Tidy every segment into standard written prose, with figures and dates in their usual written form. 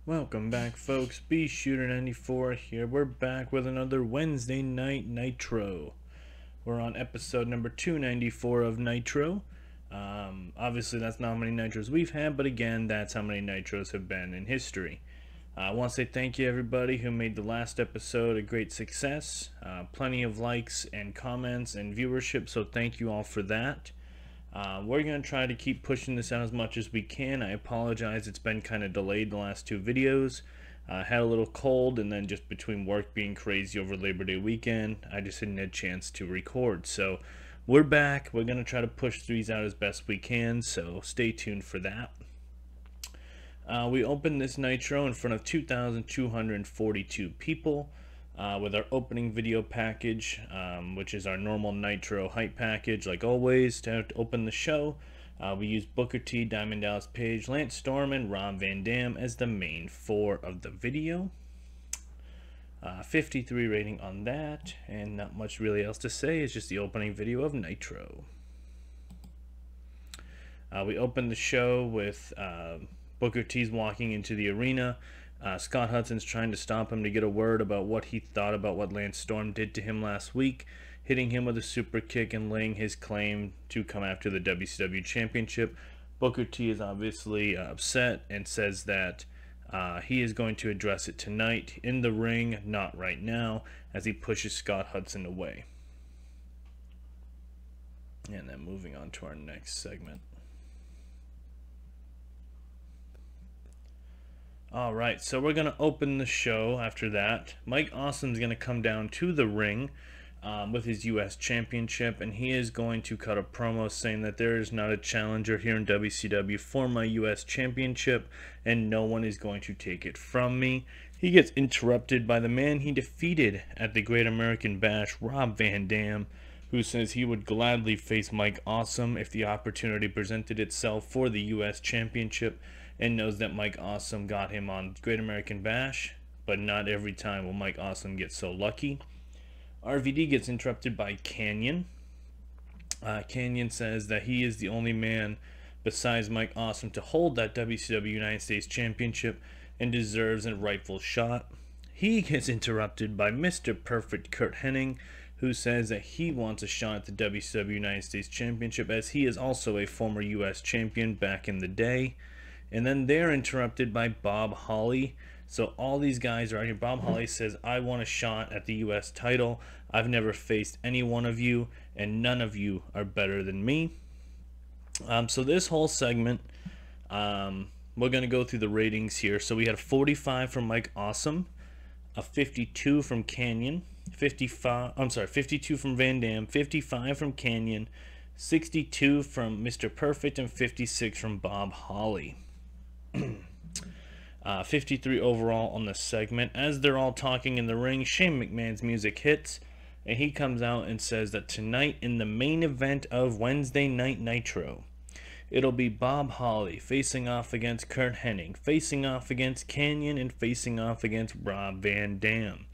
Welcome back, folks. B Shooter 94 here. We're back with another Wednesday night Nitro. We're on episode number 294 of Nitro. Obviously, that's not how many Nitros we've had, but again, that's how many Nitros have been in history. I want to say thank you, everybody who made the last episode a great success. Plenty of likes and comments and viewership, so thank you all for that. We're going to try to keep pushing this out as much as we can. I apologize, it's been kind of delayed the last two videos. Had a little cold, and then just between work being crazy over Labor Day weekend, I just didn't have a chance to record. So we're back. We're going to try to push these out as best we can, so stay tuned for that. We opened this Nitro in front of 2,242 people. With our opening video package, which is our normal Nitro hype package, like always. To open the show, we use Booker T, Diamond Dallas Page, Lance Storm, and Rob Van Dam as the main four of the video. 53 rating on that, and not much really else to say. It's just the opening video of Nitro. We opened the show with Booker T's walking into the arena. Scott Hudson's trying to stop him to get a word about what he thought about what Lance Storm did to him last week, hitting him with a super kick and laying his claim to come after the WCW Championship. Booker T is obviously upset and says that he is going to address it tonight in the ring, not right now, as he pushes Scott Hudson away. And then moving on to our next segment. Alright, so we're going to open the show after that. Mike Awesome's going to come down to the ring with his U.S. Championship, and he is going to cut a promo saying that there is not a challenger here in WCW for my U.S. Championship, and no one is going to take it from me. He gets interrupted by the man he defeated at the Great American Bash, Rob Van Dam, who says he would gladly face Mike Awesome if the opportunity presented itself for the U.S. Championship, and knows that Mike Awesome got him on Great American Bash, but not every time will Mike Awesome get so lucky. RVD gets interrupted by Kanyon. Kanyon says that he is the only man besides Mike Awesome to hold that WCW United States Championship and deserves a rightful shot. He gets interrupted by Mr. Perfect Curt Hennig, who says that he wants a shot at the WCW United States Championship as he is also a former U.S. champion back in the day. And then they're interrupted by Bob Holly. So all these guys are out here. Bob Holly says, I want a shot at the U.S. title. I've never faced any one of you, and none of you are better than me. So this whole segment, we're going to go through the ratings here. So we had a 45 from Mike Awesome, a 52 from Kanyon, 52 from Van Dam, 55 from Kanyon, 62 from Mr. Perfect, and 56 from Bob Holly. 53 overall on the segment. As they're all talking in the ring, Shane McMahon's music hits, and he comes out and says that tonight in the main event of Wednesday Night Nitro, it'll be Bob Holly facing off against Curt Hennig, facing off against Kanyon, and facing off against Rob Van Dam.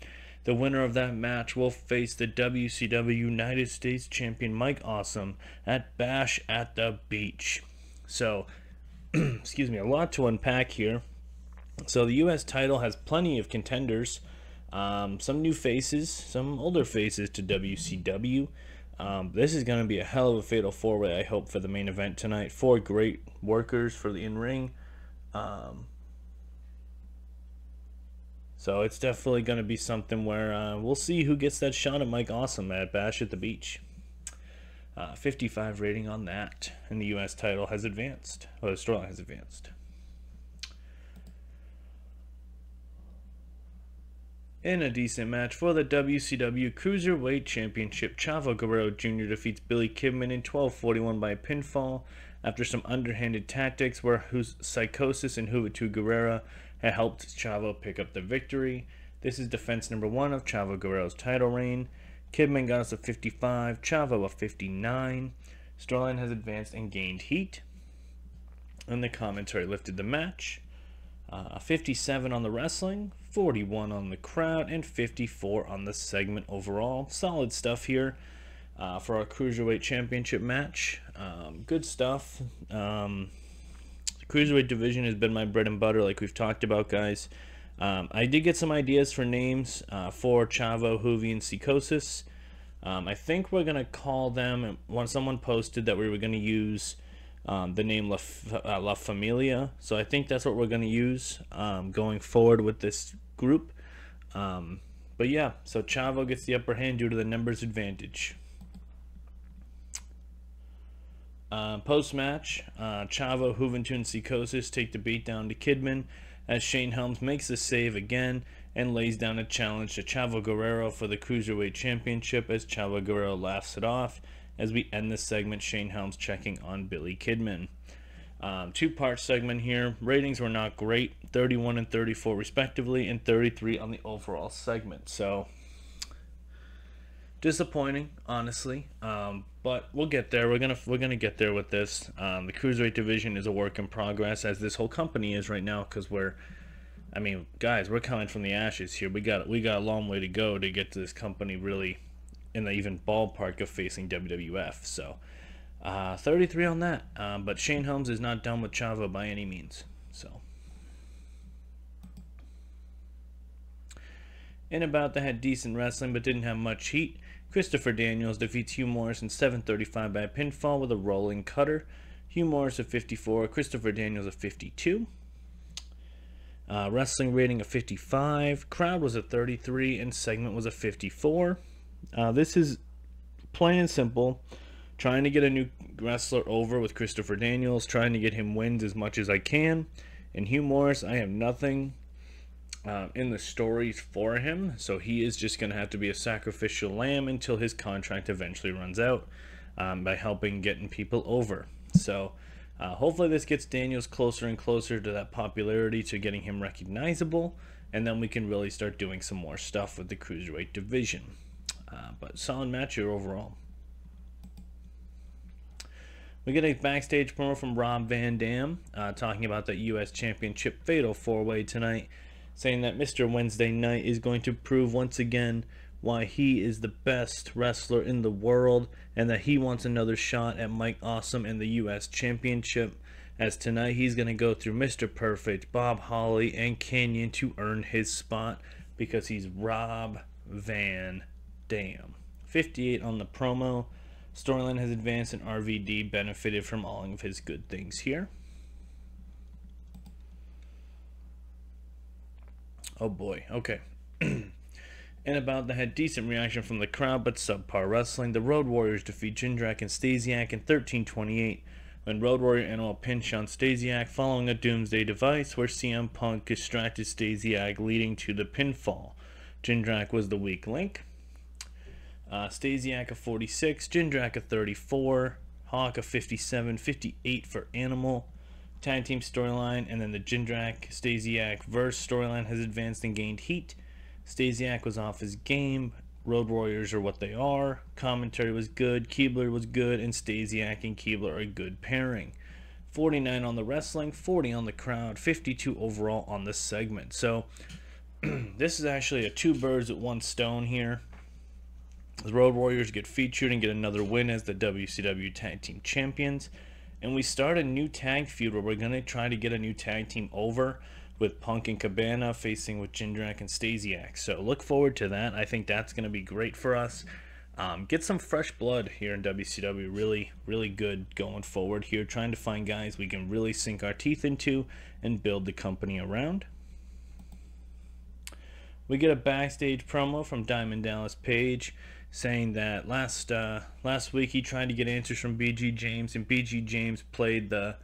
The winner of that match will face the WCW United States Champion Mike Awesome at Bash at the Beach. So, excuse me, a lot to unpack here. So the U.S. title has plenty of contenders, some new faces, some older faces to WCW. This is going to be a hell of a fatal four-way, I hope, for the main event tonight. Four great workers for the in-ring. So it's definitely going to be something where we'll see who gets that shot at Mike Awesome at Bash at the Beach. 55 rating on that, and the U.S. title has advanced. Well, the storyline has advanced. In a decent match for the WCW Cruiserweight Championship, Chavo Guerrero Jr. defeats Billy Kidman in 12:41 by pinfall after some underhanded tactics where whose Psychosis and Juventud Guerrera had helped Chavo pick up the victory. This is defense number 1 of Chavo Guerrero's title reign. Kidman got us a 55, Chavo a 59. Storyline has advanced and gained heat. And the commentary lifted the match. 57 on the wrestling, 41 on the crowd, and 54 on the segment overall. Solid stuff here for our Cruiserweight Championship match. Good stuff. Cruiserweight division has been my bread and butter, like we've talked about, guys. I did get some ideas for names for Chavo, Hoovy, and Psychosis. I think we're going to call them, when someone posted that we were going to use the name La Familia. So I think that's what we're going to use going forward with this group. But yeah, so Chavo gets the upper hand due to the numbers advantage. Post-match, Chavo, Juventud, and Psychosis take the beat down to Kidman as Shane Helms makes the save again and lays down a challenge to Chavo Guerrero for the Cruiserweight Championship as Chavo Guerrero laughs it off. As we end this segment, Shane Helms checking on Billy Kidman. Two-part segment here. Ratings were not great, 31 and 34 respectively, and 33 on the overall segment. So disappointing, honestly, but we'll get there. We're gonna get there with this. The Cruiserweight division is a work in progress, as this whole company is right now, because I mean, guys, we're coming from the ashes here. We got a long way to go to get to this company really in the even ballpark of facing WWF. So 33 on that. But Shane Helms is not done with Chavo by any means. So In About that had decent wrestling but didn't have much heat. Christopher Daniels defeats Hugh Morrus in 7:35 by a pinfall with a rolling cutter. Hugh Morrus of 54, Christopher Daniels of 52. Wrestling rating of 55. Crowd was a 33 and segment was a 54. This is plain and simple. Trying to get a new wrestler over with Christopher Daniels. Trying to get him wins as much as I can. And Hugh Morrus, I have nothing in the stories for him. So he is just going to have to be a sacrificial lamb until his contract eventually runs out by helping getting people over. So hopefully this gets Daniels closer and closer to that popularity, to getting him recognizable. And then we can really start doing some more stuff with the Cruiserweight division. But solid match here overall. We get a backstage promo from Rob Van Dam talking about the U.S. Championship Fatal 4-Way tonight, saying that Mr. Wednesday Night is going to prove once again why he is the best wrestler in the world, and that he wants another shot at Mike Awesome and the U.S. Championship, as tonight he's going to go through Mr. Perfect, Bob Holly, and Kanyon to earn his spot, because he's Rob Van Dam. 58 on the promo. Storyline has advanced and RVD benefited from all of his good things here. Oh boy, okay. And About that had decent reaction from the crowd, but subpar wrestling. The Road Warriors defeat Jindrak and Stasiak in 13:28 when Road Warrior Animal pinched on Stasiak following a Doomsday device where CM Punk distracted Stasiak, leading to the pinfall. Jindrak was the weak link. Stasiak of 46, Jindrak of 34, Hawk of 57, 58 for Animal. Tag team storyline, and then the Jindrak Stasiak verse storyline has advanced and gained heat. Stasiak was off his game. Road Warriors are what they are. Commentary was good. Keibler was good, and Stasiak and Keibler are a good pairing. 49 on the wrestling, 40 on the crowd, 52 overall on the segment. So this is actually a two birds with one stone here. The Road Warriors get featured and get another win as the WCW Tag Team Champions. And we start a new tag feud where we're going to try to get a new tag team over, with Punk and Cabana facing with Jindrak and Stasiak. So look forward to that. I think that's going to be great for us. Get some fresh blood here in WCW. Really, really good going forward here. Trying to find guys we can really sink our teeth into and build the company around. We get a backstage promo from Diamond Dallas Page, saying that last week he tried to get answers from BG James, and BG James played the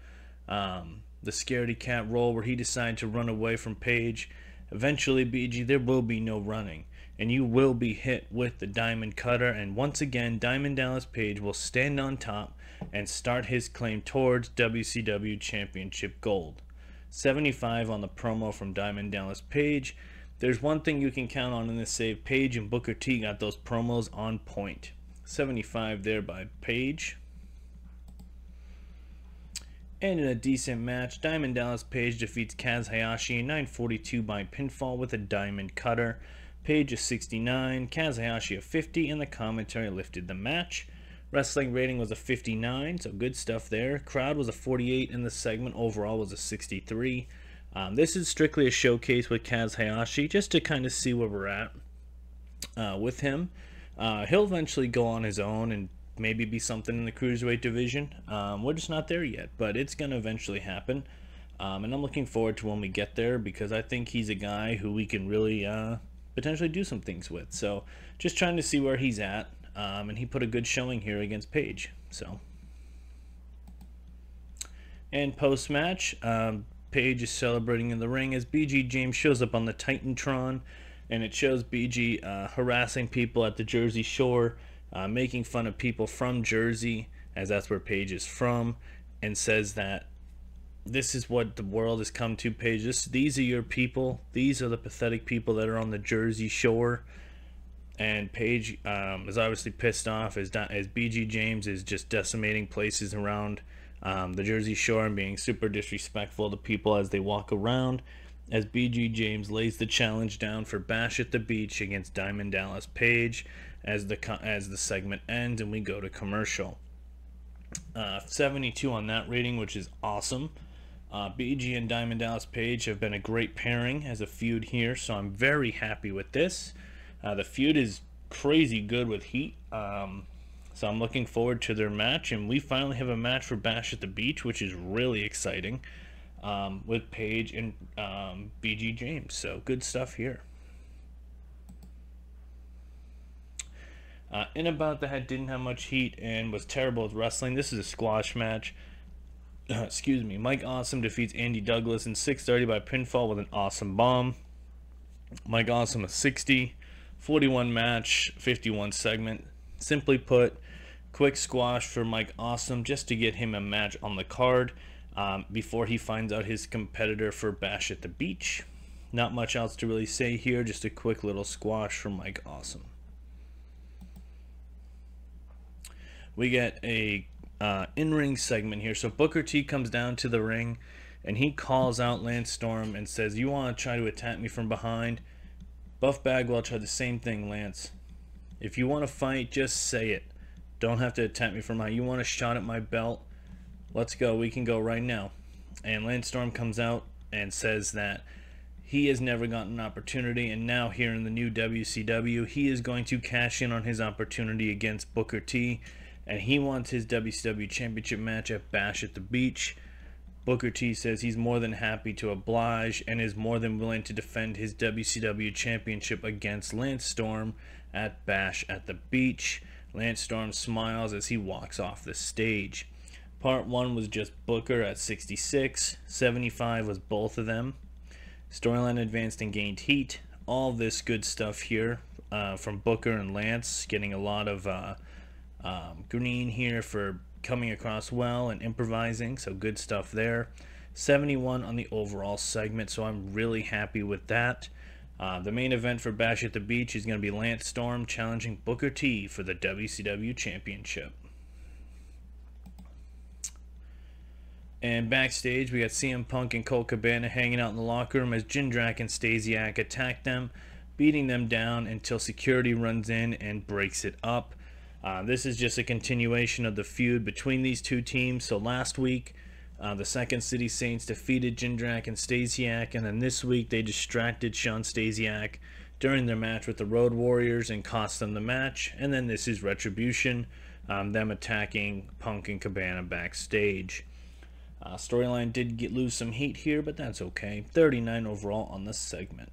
scaredy cat role where he decided to run away from Page. Eventually, BG, there will be no running, and you will be hit with the Diamond Cutter, and once again, Diamond Dallas Page will stand on top and start his claim towards WCW Championship Gold. 75 on the promo from Diamond Dallas Page. There's one thing you can count on in this save. Page and Booker T got those promos on point. 75 there by Page. And in a decent match, Diamond Dallas Page defeats Kaz Hayashi in 9:42 by pinfall with a Diamond Cutter. Page is 69, Kaz Hayashi of 50, and the commentary lifted the match. Wrestling rating was a 59, so good stuff there. Crowd was a 48, and the segment overall was a 63. This is strictly a showcase with Kaz Hayashi, just to kind of see where we're at with him. He'll eventually go on his own and maybe be something in the Cruiserweight division. We're just not there yet, but it's going to eventually happen. And I'm looking forward to when we get there, because I think he's a guy who we can really potentially do some things with. So just trying to see where he's at. And he put a good showing here against Paige. So, and post-match, Paige is celebrating in the ring as BG James shows up on the Titantron, and it shows BG harassing people at the Jersey Shore, making fun of people from Jersey, as that's where Paige is from, and says that this is what the world has come to, Paige. These are your people. These are the pathetic people that are on the Jersey Shore. And Paige is obviously pissed off as BG James is just decimating places around the Jersey Shore and being super disrespectful to people as they walk around, as BG James lays the challenge down for Bash at the Beach against Diamond Dallas Page as the segment ends and we go to commercial. 72 on that rating, which is awesome. BG and Diamond Dallas Page have been a great pairing as a feud here, so I'm very happy with this. The feud is crazy good with heat, so I'm looking forward to their match, and we finally have a match for Bash at the Beach, which is really exciting, with Paige and BG James, so good stuff here. In About the Head didn't have much heat and was terrible with wrestling. This is a squash match. Excuse me. Mike Awesome defeats Andy Douglas in 6:30 by pinfall with an awesome bomb. Mike Awesome a 60, 41 match, 51 segment. Simply put, quick squash for Mike Awesome just to get him a match on the card before he finds out his competitor for Bash at the Beach. Not much else to really say here, just a quick little squash for Mike Awesome. We get a in-ring segment here. So Booker T comes down to the ring and he calls out Lance Storm and says, "You want to try to attack me from behind?" Buff Bagwell tried the same thing, Lance. If you want to fight, just say it. Don't have to attack me from behind. You want a shot at my belt? Let's go. We can go right now. And Lance Storm comes out and says that he has never gotten an opportunity, and now here in the new WCW, he is going to cash in on his opportunity against Booker T, and he wants his WCW Championship match at Bash at the Beach. Booker T says he's more than happy to oblige and is more than willing to defend his WCW Championship against Lance Storm at Bash at the Beach. Lance Storm smiles as he walks off the stage. Part 1 was just Booker at 66. 75 was both of them. Storyline advanced and gained heat. All this good stuff here from Booker and Lance, getting a lot of green here for coming across well and improvising, so good stuff there. 71 on the overall segment, so I'm really happy with that. The main event for Bash at the Beach is going to be Lance Storm challenging Booker T for the WCW Championship. And backstage, we got CM Punk and Colt Cabana hanging out in the locker room as Jindrak and Stasiak attack them, beating them down until security runs in and breaks it up. This is just a continuation of the feud between these two teams. So last week, the Second City Saints defeated Jindrak and Stasiak, and then this week they distracted Shawn Stasiak during their match with the Road Warriors and cost them the match. And then this is Retribution, them attacking Punk and Cabana backstage. Storyline did lose some heat here, but that's okay. 39 overall on the segment.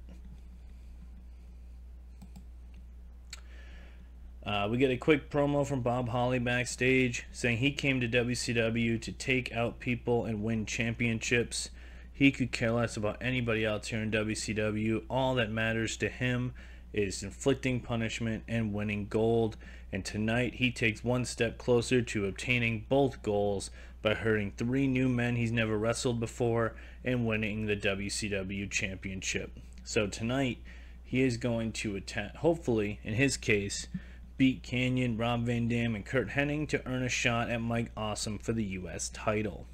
We get a quick promo from Bob Holly backstage saying he came to WCW to take out people and win championships. He could care less about anybody else here in WCW. All that matters to him is inflicting punishment and winning gold. And tonight he takes one step closer to obtaining both goals by hurting 3 new men he's never wrestled before and winning the WCW Championship. So tonight he is going to attack, hopefully in his case, beat Kanyon, Rob Van Dam, and Curt Hennig to earn a shot at Mike Awesome for the U.S. title.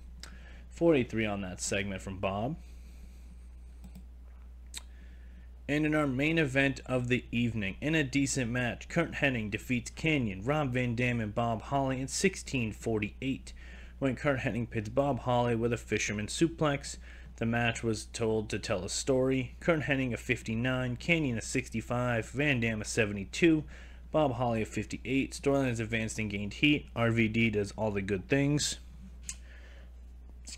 43 on that segment from Bob. And in our main event of the evening, in a decent match, Curt Hennig defeats Kanyon, Rob Van Dam, and Bob Holly in 16:48. When Curt Hennig pits Bob Holly with a fisherman suplex, the match was told to tell a story. Curt Hennig a 59, Kanyon a 65, Van Dam a 72, Bob Holly a 58. Storyline has advanced and gained heat. RVD does all the good things.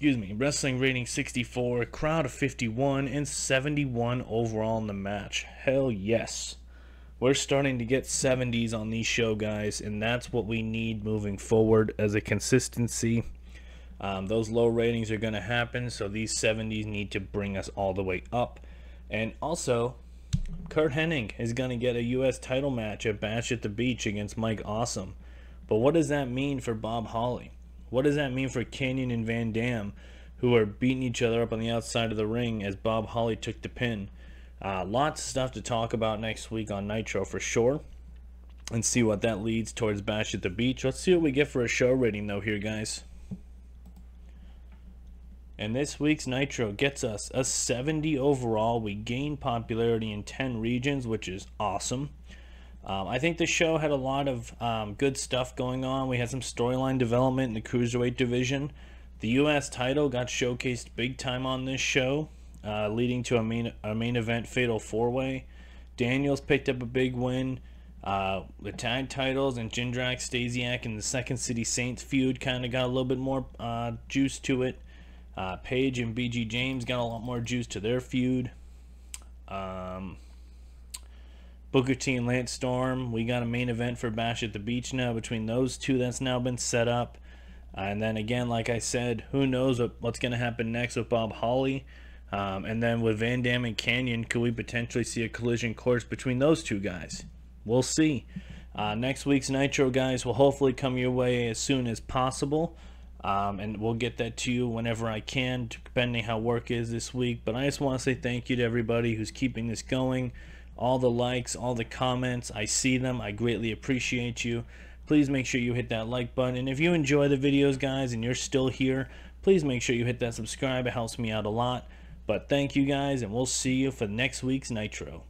Wrestling rating 64, crowd of 51, and 71 overall in the match. Hell yes. We're starting to get 70s on these show, guys, and that's what we need moving forward as a consistency. Those low ratings are going to happen, so these 70s need to bring us all the way up. And also, Curt Hennig is going to get a U.S. title match at Bash at the Beach against Mike Awesome. But what does that mean for Bob Holly? What does that mean for Kanyon and Van Dam, who are beating each other up on the outside of the ring as Bob Holly took the pin? Lots of stuff to talk about next week on Nitro for sure, and see what that leads towards Bash at the Beach. Let's see what we get for a show rating though here, guys. And this week's Nitro gets us a 70 overall. We gained popularity in 10 regions, which is awesome. I think the show had a lot of good stuff going on. We had some storyline development in the Cruiserweight division. The U.S. title got showcased big time on this show, leading to a main event Fatal 4-Way. Daniels picked up a big win. The tag titles and Jindrak, Stasiak, and the Second City Saints feud kind of got a little bit more juice to it. Paige and BG James got a lot more juice to their feud. Booker T and Lance Storm, we got a main event for Bash at the Beach now between those two that's now been set up. And then again, like I said, who knows what's going to happen next with Bob Holly. And then with Van Dam and Kanyon, could we potentially see a collision course between those two guys? We'll see. Next week's Nitro, guys, will hopefully come your way as soon as possible. And we'll get that to you whenever I can, depending how work is this week. But I just want to say thank you to everybody who's keeping this going. All the likes, all the comments, I see them. I greatly appreciate you. Please make sure you hit that like button. And if you enjoy the videos, guys, and you're still here, please make sure you hit that subscribe. It helps me out a lot. But thank you, guys, and we'll see you for next week's Nitro.